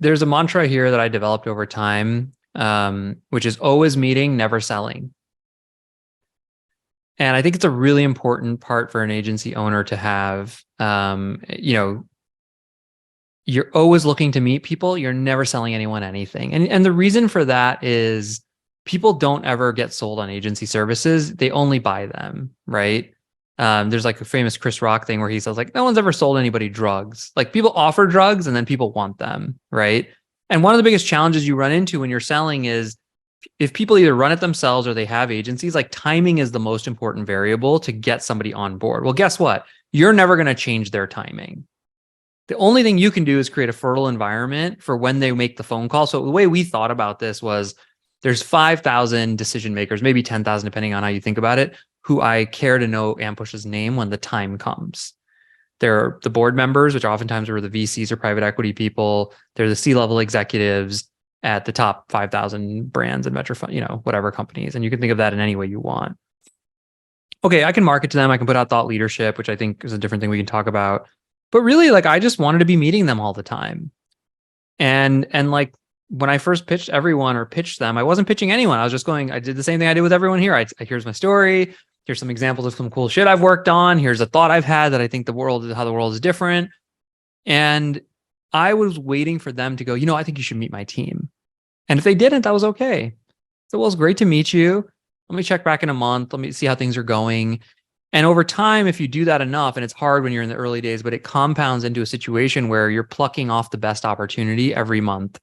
There's a mantra here that I developed over time, which is always meeting, never selling. And I think it's a really important part for an agency owner to have. You're always looking to meet people. You're never selling anyone anything. And the reason for that is people don't ever get sold on agency services. They only buy them, right? There's like a famous Chris Rock thing where he says like, no one's ever sold anybody drugs. Like people offer drugs and then people want them, right? And one of the biggest challenges you run into when you're selling is if people either run it themselves or they have agencies, like timing is the most important variable to get somebody on board. Well, guess what? You're never going to change their timing. The only thing you can do is create a fertile environment for when they make the phone call. So the way we thought about this was there's 5,000 decision makers, maybe 10,000, depending on how you think about it, who I care to know Ampush's name when the time comes. They're the board members, which oftentimes are the VCs or private equity people. They're the C-level executives at the top 5,000 brands and venture fund, whatever companies. And you can think of that in any way you want. Okay, I can market to them. I can put out thought leadership, which I think is a different thing we can talk about. But really, like, I just wanted to be meeting them all the time. And like, when I first pitched everyone or pitched them, I wasn't pitching anyone. I was just going, I did the same thing I did with everyone here. Here's my story. Here's some examples of some cool shit I've worked on. Here's a thought I've had that I think how the world is different. And I was waiting for them to go, I think you should meet my team. And if they didn't, that was okay. So, well, it's great to meet you. Let me check back in a month. Let me see how things are going. And over time, if you do that enough, and it's hard when you're in the early days, but it compounds into a situation where you're plucking off the best opportunity every month.